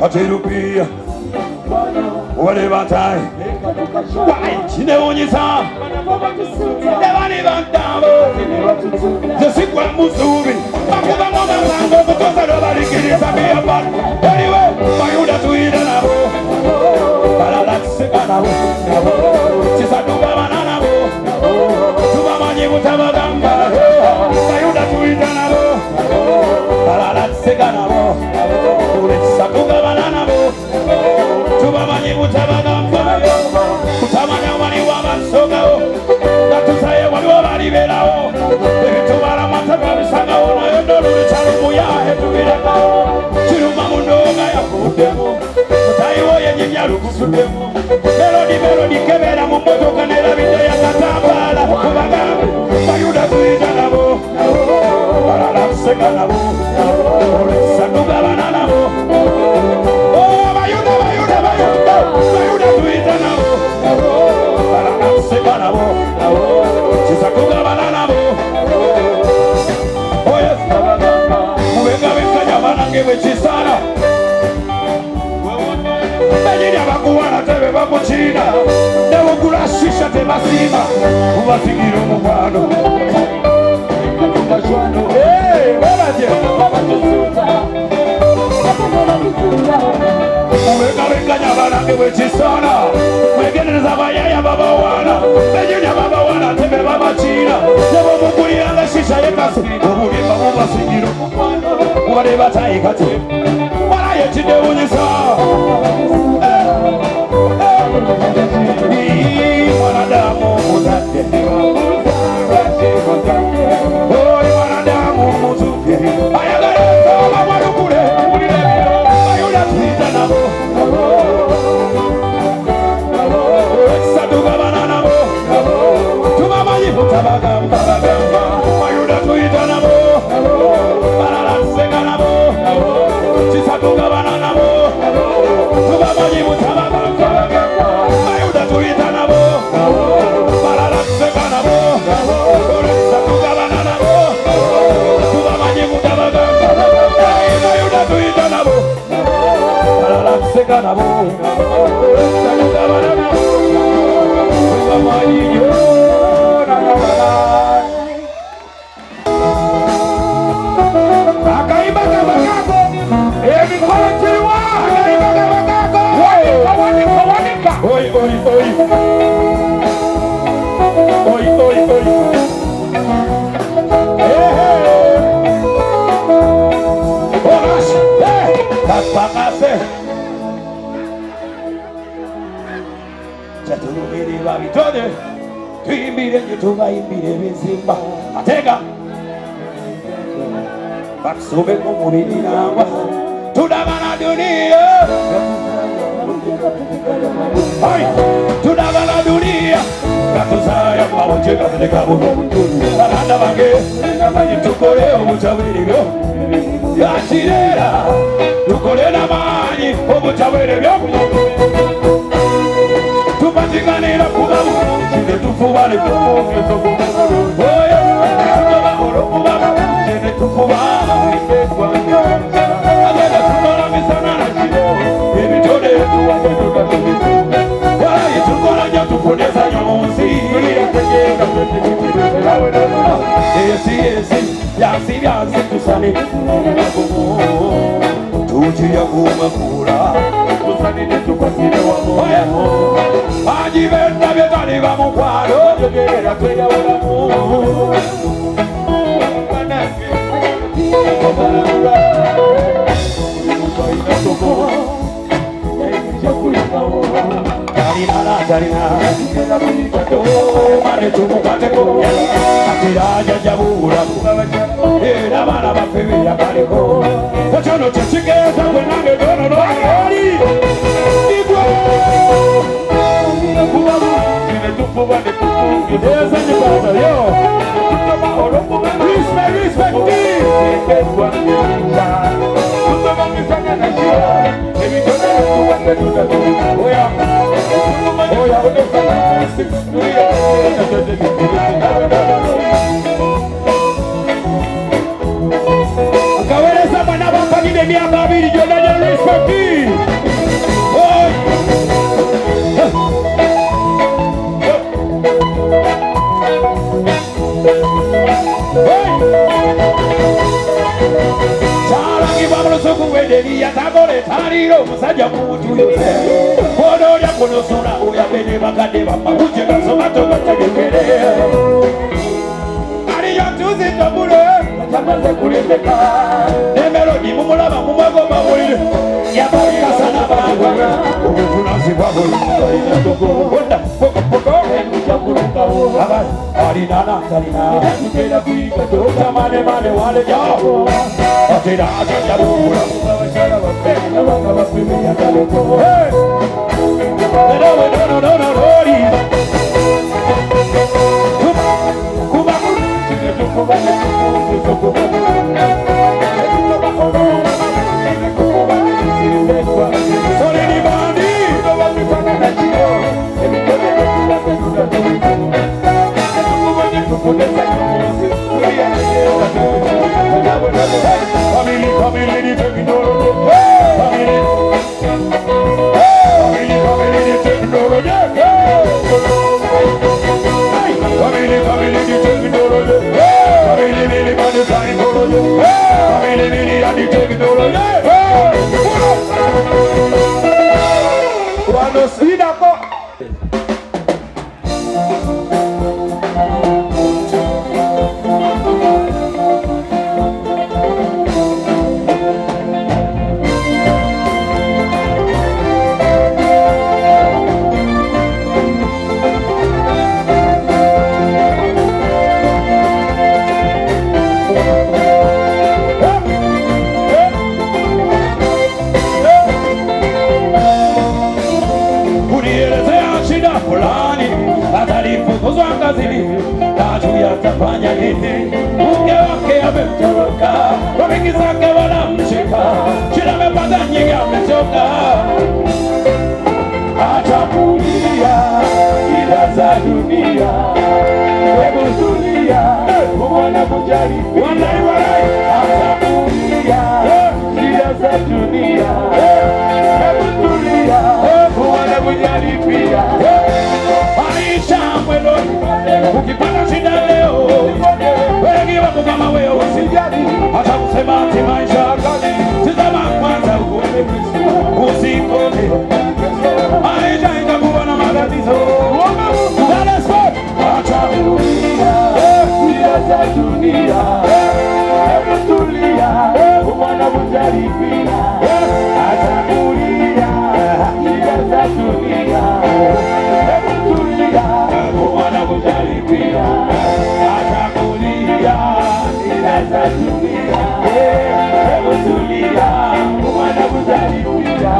Katirupia wale batai chineonyesa devani bandabo zesikwa musubi bakuba ngoma zango kutoka dobarikiriza biapa anyway mayuda tuida nabo balalaksika nabo chisaduba banana bo tubamanyi butabagamba mayuda tuida nabo balalaksika nabo chisaduba banana bo tubamanyi butabagamba kutamanya wali wabansogao natusaye wali wabaliberawo ebitubala mataka bisagawo nayo ndolule kyalumuyahe tubirekawo kiruma mundoga yakuddemu mutayiwo yenyimyalukusuddemu melodi kebera mu motoka nerabidde yakatambala kubagambe bayuda tuyita nabo balala kuseka nabo olwekisaduga bana nabo bayuda tuyita nabo balala kuseka nabo kisaduga bana nabo mubengabenganya banange bwekisana bejirya bakuwala tebe bakukiina nebugula shisha tebasiima mubasigira omukwano mubengabenganya banange bwekisana mwegendereza bayaya babawana bejirya babawana tebe babakiina nebamuguliranga shisha yekasi obulimba mubasigira omukwano mubale batayikati walaye kidewunyisa mwanadamu muzadde mwanadamu muzudde ayagala nsoma mwalukule bayuda tuyita nabo ekisaduka bana nabo tubamanyi butabagamba bayuda tuyita nabo balala tuseka nabo kisaduka bana nabo tubamanyi butabagamba bayuda tuyita nabo balala tuseka nabo kisaduka bana nabo tubamanyi butabagamba bayuda tuyita nabo balala tuseka nabo kisaduka bana nabo tubamanyi babitone tuyimbire nje tubayimbire bizimba atega batusube ku mubiri nangwa tudagana dunia tudagana dunia katuzaya mawonje katereka buno balanda bange namanyi tukole obutabwiribyo yakirera tukole namanyi obutabwiribyo tupatinganira kubabu kine tufubale kumungezo kumugulu oya tukabahoro kubabu kine tufubale agenda tukola misana na kino ebitone walayi tukola nja tufunesa nyomunsi esi byansi tusane tujiya kumakula tusanine tukwasine wamoyamo ajibenda byetali bamukwalo jogerera tweyawulamu banange obalabula omusoinatoko yaikujakulikawo talina mane tumukwateko atiraja jabulamu era bana baffe beyakaliko ekyono kyekigeza gwenange donono ali igwe kubamu kine tufuba ne tufunge ezanyibata yo Akaweleza mwana wapagile miaka abiri jodanya respecti. Chalangi bamulosoku wederi yatabole tariro musajja muntu yose. Kodolya kunosula oya bene bakade bamahuje gasomato gategekere. Aliyo tuzi tabule tamaze kulembeka. Nemelodi mumulaba mumwago bawulire. Yabalika sana bagwana. Obuvunazi bwabulire. Wanda poko poko. Abali alinana talina. Mukera kuiga tota mane mane wale jabo. Atera atera bula. Abashara bapenda bakabapime yakaleko. Hey. No. Kuba. Atafanya nini? Mke wake amemtoroka, rafiki zake wanamshika, shida amepata nyingi, amechoka. Atakulia shida za dunia, hebu tulia, uone kujali. Atakulia shida za dunia, hebu tulia, uone kujali pia. Maisha mwendo, ukipata shida leo, wengi wako kama wewe usijali, hata kusema ati maisha kali. Tazama kwanza uone Kristo, usikone. Maisha itakuwa na matatizo. Acha kulia shida za dunia, hebu tulia, uone kujali pia. Acha kulia shida za dunia, hebu tulia, uone kujali pia. Acha kulia shida za dunia, hebu tulia, uone kujali pia.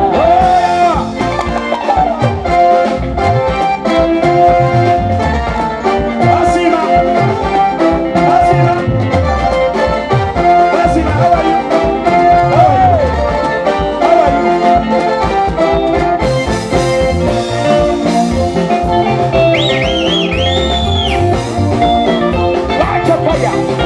Yeah.